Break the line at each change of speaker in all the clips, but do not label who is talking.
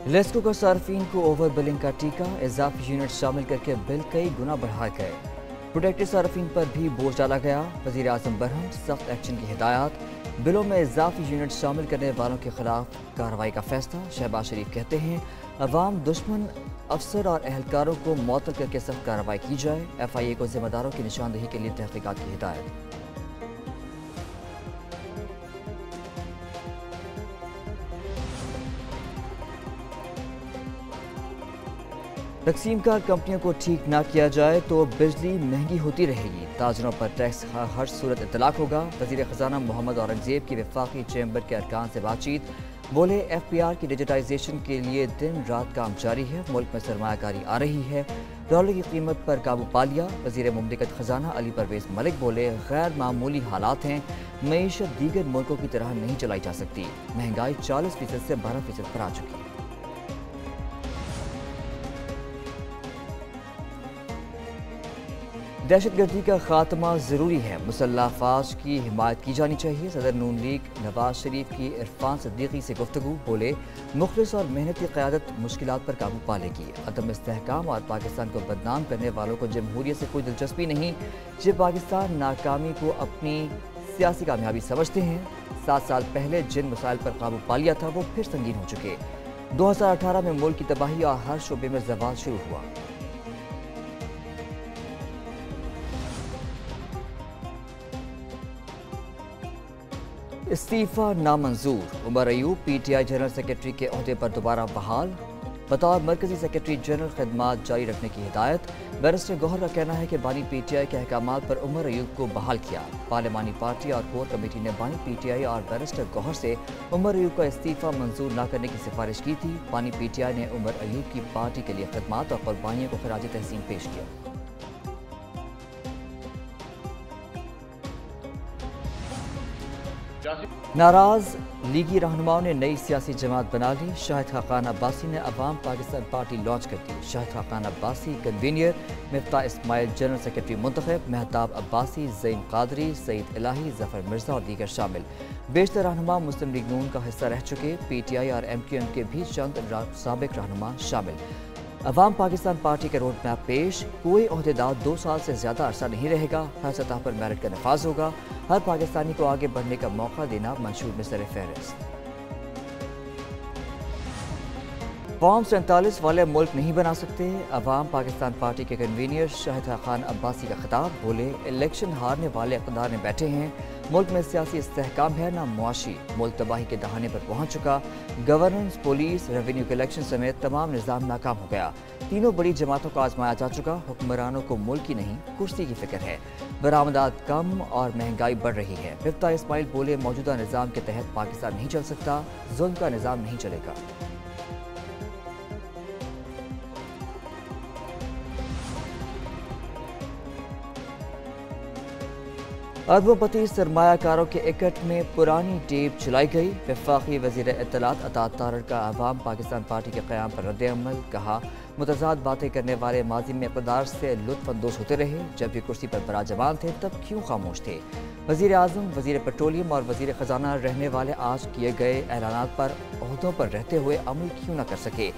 लेस्को का सार्फिन को over billing का टीका, इजाफी यूनिट शामिल करके बिल कई गुना बढ़ाए गए। प्रोटेक्टेड सार्फिन पर भी बोझ डाला गया। वज़ीर आज़म बरहम, सख्त एक्शन की हिदायत। बिलों में इजाफी यूनिट शामिल करने वालों के खिलाफ कार्रवाई का फैसला। शहबाज शरीफ कहते हैं अवाम दुश्मन अफसर और एहलकारों को मुअत्तल करके सख्त कार्रवाई की जाए। FIA को जिम्मेदारों की निशानदेही के लिए तहकीकात की हिदायत। तकसीम कार कंपनियों को ठीक ना किया जाए तो बिजली महंगी होती रहेगी। ताजरों पर टैक्स हर सूरत इतलाक होगा। वज़ीर ख़जाना मोहम्मद औरंगज़ेब की वफाकी चैम्बर के अरकान से बातचीत। बोले FPR की डिजिटाइजेशन के लिए दिन रात काम जारी है। मुल्क में सरमायाकारी आ रही है। डॉलर की कीमत पर काबू पा लिया। वज़ीर मुमलिकत ख़जाना अली परवेज़ मलिक बोले गैर मामूली हालात हैं। मईशत दीगर मुल्कों की तरह नहीं चलाई जा सकती। महंगाई 40% से 12% पर आ चुकी है। दहशतगर्दी का खात्मा ज़रूरी है। मुसल्लह अफवाज की हिमायत की जानी चाहिए। सदर नून लीग नवाज शरीफ की इरफान सिद्दीकी से गुफ्तगू। बोले मुखलिस और मेहनती क़यादत मुश्किलात पर काबू पा लेगी। अदम इस्तेहकाम और पाकिस्तान को बदनाम करने वालों को जमहूरियत से कोई दिलचस्पी नहीं। जब पाकिस्तान नाकामी को अपनी सियासी कामयाबी समझते हैं। 7 साल पहले जिन मसाइल पर काबू पा लिया था वो फिर संगीन हो चुके। 2018 में मुल्क की तबाही और हर शोबे में ज़वाल शुरू हुआ। इस्तीफा नामंजूर। Umar Ayub PTI general secretary के ओहदे पर दोबारा बहाल। बतौर मरकजी सेक्रेटरी जनरल खिदमात जारी रखने की हिदायत। बैरिस्टर गौहर का कहना है कि बानी PTI के अहकामात पर उमर अयूब को बहाल किया। पार्लिमानी पार्टी और कोर कमेटी ने बानी PTI और बैरिस्टर गौहर से उमर अयूब का इस्तीफा मंजूर न करने की सिफारिश की थी। बानी PTI ने उमर अयूब की पार्टी के लिए खिदमात और कुर्बानियों को खराज तहसीन पेश किया। नाराज लीगी रहनुमाओं ने नई सियासी जमात बना ली। शाहिद खाकान अब्बासी ने अवाम पाकिस्तान पार्टी लॉन्च कर दी। Shahid Khaqan Abbasi convener, Miftah Ismail general secretary मुंतखब, मेहताब अब्बासी, ज़ईन कादरी, सईद इलाही, जफर मिर्जा और दीगर शामिल। बेशतर रहनुमा मुस्लिम लीग नून का हिस्सा रह चुके। PTI और MQM के भी चंद साबिक रहनुमा शामिल। अवाम पाकिस्तान पार्टी का रोड मैप पेश। कोई ओहदेदार 2 साल से ज़्यादा अरसा नहीं रहेगा। हर सतह पर मेरिट का नफाज होगा। हर पाकिस्तानी को आगे बढ़ने का मौका देना मंशूर में सर फहरिस्त। फॉर्म 47 वाले मुल्क नहीं बना सकते। अवाम पाकिस्तान पार्टी के कन्वीनियर शाहिद खाकान अब्बासी का खिताब। बोले इलेक्शन हारने वाले इक़्तिदार में बैठे हैं। मुल्क में सियासी इस्तेहकाम है ना मुआशी। मुल्क तबाही के दहाने पर पहुंच चुका। गवर्नेंस, पुलिस, रेवेन्यू कलेक्शन समेत तमाम निज़ाम नाकाम हो गया। तीनों बड़ी जमातों को आजमाया जा चुका। हुक्मरानों को मुल्क की नहीं कुर्सी की फिक्र है। बरामदात कम और महंगाई बढ़ रही है। मिफ्ता इस्माइल बोले मौजूदा निज़ाम के तहत पाकिस्तान नहीं चल सकता। जुल्म का निज़ाम नहीं चलेगा। अरबोपति सरमायाकारों के इकट्ठ में पुरानी टेप चलाई गई। वफाकी वज़ीर इत्तलात अतात तारड़ का अवाम पाकिस्तान पार्टी के क़याम पर रद्द-ए-अमल। कहा मुतज़ाद बातें करने वाले माजी में इक़्तिदार से लुत्फ़ अंदोज़ होते रहे। जब भी कुर्सी पर बराजमान थे तब क्यों खामोश थे। वज़ीर आज़म, वज़ीर पेट्रोलियम और वज़ीर ख़जाना रहने वाले आज किए गए ऐलानात पर ओहदों पर रहते हुए अमल क्यों न कर सके।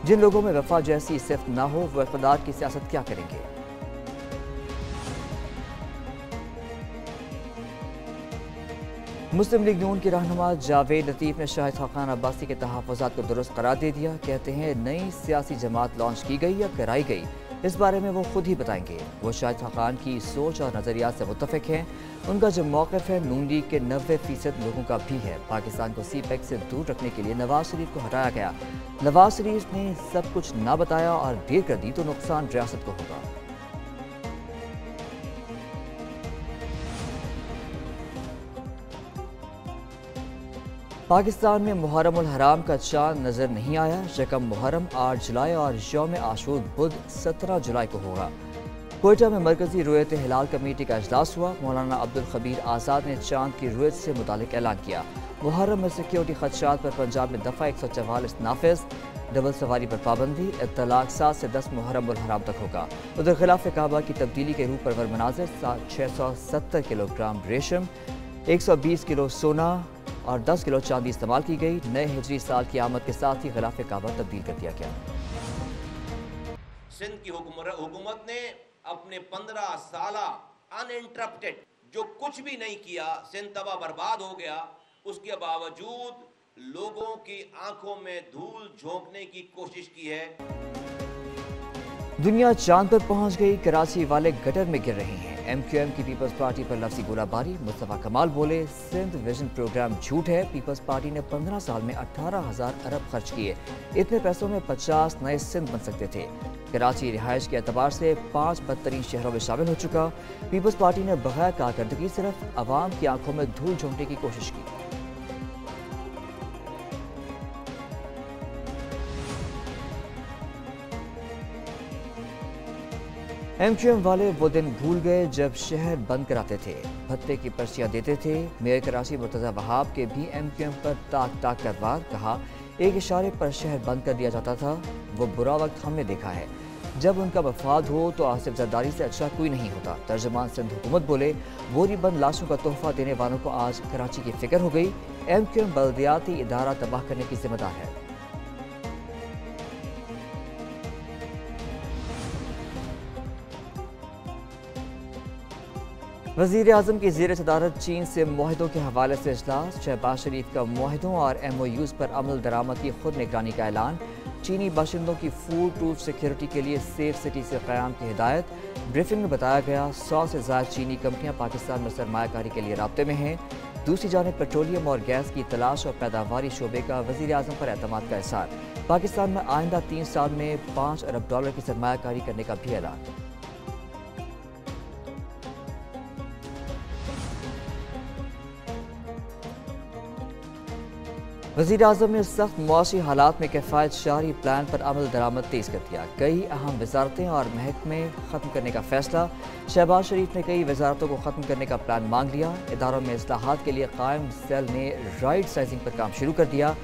जिन लोगों में वफा जैसी सिफ़त ना हो वो इक़्तिदार की सियासत क्या करेंगे। मुस्लिम लीग नून के रहनुमा जावेद लतीफ़ ने शाहिद खाकान अब्बासी के तहफ़्फ़ुज़ात को दुरुस्त करार दे दिया। कहते हैं नई सियासी जमात लॉन्च की गई या कराई गई इस बारे में वो खुद ही बताएंगे। वो शाहिद खाकान की सोच और नज़रियात से मुत्तफ़िक़ हैं। उनका जो मौक़िफ़ है नून लीग के 90% लोगों का भी है। पाकिस्तान को CPEC से दूर रखने के लिए नवाज शरीफ को हटाया गया। नवाज शरीफ ने सब कुछ ना बताया और देर कर दी तो नुकसान रियासत को होगा। पाकिस्तान में मुहर्रम उल हराम का चांद नजर नहीं आया। यकम मुहर्रम 8 जुलाई और यौम आशूर बुध 17 जुलाई को होगा। कोयटा में मरकजी रुयत हिलाल कमेटी का इजलास हुआ। मौलाना अब्दुल खबीर आज़ाद ने चांद की रुयत से मुतालिक ऐलान किया। मुहर्रम में सिक्योरिटी खदशात पर पंजाब में दफ़ा 144 नाफिज। डबल सवारी पर पाबंदी। इत्तलाक 7 से 10 मुहर्रम उल हराम तक होगा। उधर खिलाफ काबा की तब्दीली के रूप परवर मनाजिर 670 किलोग्राम रेशम, 120 किलो सोना, और 10 किलो चांदी इस्तेमाल की गई। नए हिजरी साल की आमद के साथ ही गिलाफ काबा तब्दील कर दिया गया।
सिंध की हुकूमत ने अपने 15 साल अनइंटरप्टेड जो कुछ भी नहीं किया, सिंध तबाह बर्बाद हो गया। उसके बावजूद लोगों की आंखों में धूल झोंकने की कोशिश की है।
दुनिया चांद पर पहुंच गई, कराची वाले गटर में गिर रहे हैं। MQM की पीपल्स पार्टी पर लफ्जी गोलाबारी। मुस्तफा कमाल बोले सिंध विजन प्रोग्राम झूठ है। पीपल्स पार्टी ने 15 साल में 18,000 अरब खर्च किए। इतने पैसों में 50 नए सिंध बन सकते थे। कराची रिहाइश के एतबार से 5 बदतरीन शहरों में शामिल हो चुका। पीपल्स पार्टी ने बगैर कारकर्दगी सिर्फ अवाम की आंखों में धूल झोंकने की कोशिश की। MQM वाले वो दिन भूल गए जब शहर बंद कराते थे, भत्ते की पर्चियां देते थे। मेयर कराची मुर्तजा वहाब के भी MQM पर ताक ताक कर वार। कहा एक इशारे पर शहर बंद कर दिया जाता था। वो बुरा वक्त हमने देखा है। जब उनका मफाद हो तो आसिफ जरदारी से अच्छा कोई नहीं होता। तर्जुमान सिंध हुकूमत बोले बोरी बंद लाशों का तोहफा देने वालों को आज कराची की फिक्र हो गई। MQM बल्दियाती इदारा तबाह करने की जिम्मेदार है। वज़ीर आज़म की ज़ेर सदारत चीन से मुआहदों के हवाले से इजलास। शहबाज शरीफ का मुआहदों और MOUs पर अमल दरामद की खुद निगरानी का ऐलान। चीनी बाशिंदों की फूड ट्रूथ सिक्योरिटी के लिए सेफ सिटी से क़याम की हिदायत। ब्रीफिंग में बताया गया 100 से ज़्यादा चीनी कंपनियां पाकिस्तान में सरमायाकारी के लिए राब्ते में हैं। दूसरी जानिब पेट्रोलियम और गैस की तलाश और पैदावारी शोबे का वज़ीर आज़म पर एतमाद का इज़हार। पाकिस्तान में आइंदा 3 साल में $5 अरब की सरमायाकारी करने का भी ऐलान। वज़ीर आज़म ने सख्त मुआशी हालात में किफ़ायत शारी प्लान पर अमल दरामद तेज़ कर दिया। कई अहम वजारतें और महकमे ख़त्म करने का फैसला। शहबाज शरीफ ने कई वजारतों को ख़त्म करने का प्लान मांग लिया। इदारों में इस्लाहात के लिए कायम सेल ने राइट साइजिंग पर काम शुरू कर दिया।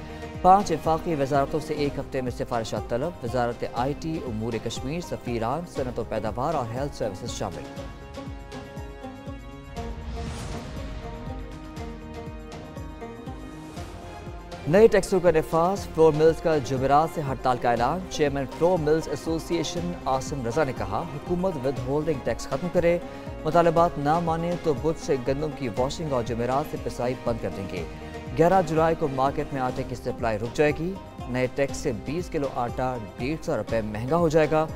5 वफाकी वजारतों से 1 हफ्ते में सिफारिशात तलब। वजारत IT, उमूर कश्मीर, सफ़ीरान, सनत व पैदावार और हेल्थ सर्विसेज शामिल। नए टैक्सों का नफाज। फ्लोर मिल्स का जुमेरात से हड़ताल का ऐलान। Chairman flour mills association Asim Raza ने कहा हुकूमत विद होल्डिंग टैक्स खत्म करे। मुतालबात ना माने तो बुध से गंदम की वॉशिंग और जुमेरात से पिसाई बंद कर देंगे। 11 जुलाई को मार्केट में आटे की सप्लाई रुक जाएगी। नए टैक्स से 20 किलो आटा 150 रुपये महंगा हो जाएगा।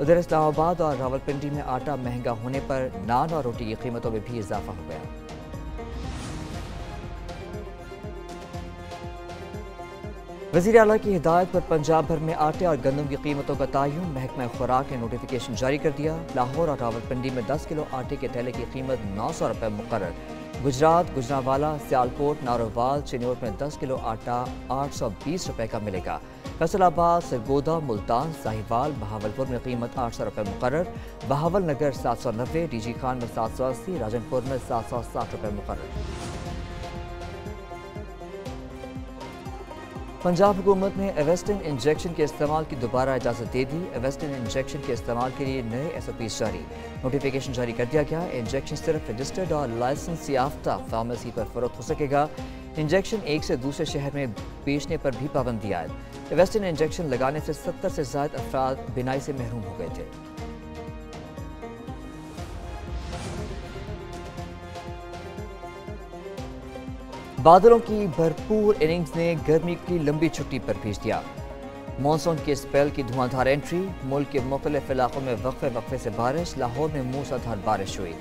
उधर इस्लामाबाद और रावलपिंडी में आटा महंगा होने पर नान और रोटी की कीमतों में भी इजाफा हो गया। वज़ीर आला की हिदायत पर पंजाब भर में आटे और गंदम की कीमतों का तयन। महकमा खुराक ने नोटिफिकेशन जारी कर दिया। लाहौर और रावलपिंडी में 10 किलो आटे के थैले की कीमत 900 रुपये मुकर्रर। गुजरात, गुजरांवाला, सियालकोट, नारोवाल, चिन्नौर में 10 किलो आटा 820 रुपये का मिलेगा। फैसलाबाद, सरगोदा, मुल्तान, साहिवाल, बहावलपुर में कीमत 800 रुपये मुकर्रर। बहावल नगर 790, DG खान में 780, राजनपुर में 760 रुपये मुकर्रर। पंजाब हुकूमत ने एवेस्टिन इंजेक्शन के इस्तेमाल की दोबारा इजाज़त दे दी। एवेस्टिन इंजेक्शन के इस्तेमाल के लिए नए SOPs जारी। नोटिफिकेशन जारी कर दिया गया। इंजेक्शन सिर्फ रजिस्टर्ड और लाइसेंस याफ्ता फार्मेसी पर फरोख्त हो सकेगा। इंजेक्शन एक से दूसरे शहर में बेचने पर भी पाबंदी आयद। एवेस्टिन इंजेक्शन लगाने से 70 से ज़ायद अफराद बिनाई से महरूम हो गए थे। बादलों की भरपूर इनिंग्स ने गर्मी की लंबी छुट्टी पर भेज दिया। मॉनसून के स्पेल की धुआंधार एंट्री। मुल्क के मुख्तलिफ इलाकों में वक्फे वक्फे से बारिश। लाहौर में मूसलाधार बारिश हुई।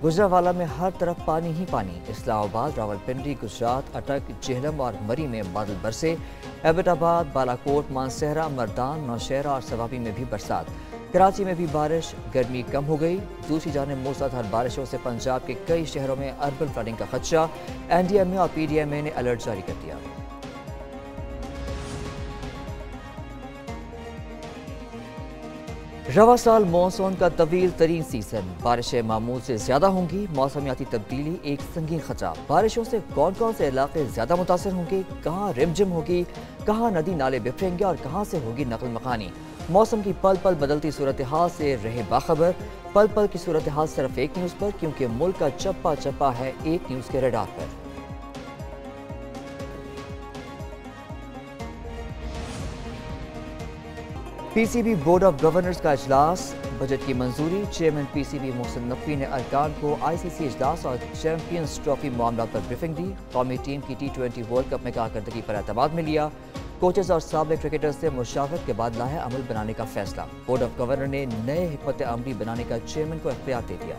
गुजरांवाला में हर तरफ पानी ही पानी। इस्लामाबाद, रावलपिंडी, गुजरात, अटक, जेहलम और मरी में बादल बरसे। एबटाबाद, बालाकोट, मानसहरा, मर्दान, नौशहरा और सवाबी में भी बरसात। कराची में भी बारिश। गर्मी कम हो गई। दूसरी जानिब मूसलाधार बारिशों से पंजाब के कई शहरों में अर्बन फ्लडिंग का खदशा। NDMA और PDMA ने अलर्ट जारी कर दिया। रवा साल मानसून का तवील तरीन सीजन। बारिशें मामूल से ज्यादा होंगी। मौसमियाती तब्दीली एक संगीन खतरा। बारिशों से कौन कौन से इलाके ज्यादा मुतासर होंगे, कहाँ रिमझिम होगी, कहाँ नदी नाले बिफरेंगे और कहाँ से होगी नकल मकानी। मौसम की पल पल बदलती सूरत हाल से रहे बाखबर। पल पल की सूरत हाल सिर्फ एक न्यूज़ पर, क्योंकि मुल्क का चप्पा चप्पा है एक न्यूज़ के रडार पर। P C B board of governors का इजलास, बजट की मंजूरी। Chairman P C B Mohsin Naqvi ने अरकान को आई सी सी इजलास और चैंपियंस ट्रॉफी मामला पर ब्रीफिंग दी। कौमी टीम की T20 वर्ल्ड कप में कारकर्दगी पर एतमाद में लिया। कोचेज और साबिक क्रिकेटर्स से मुशावरत के बाद लाहे अमल बनाने का फैसला। बोर्ड ऑफ गवर्नर ने नए हिकमत अमली बनाने का चेयरमैन को इख्तियार दे दिया।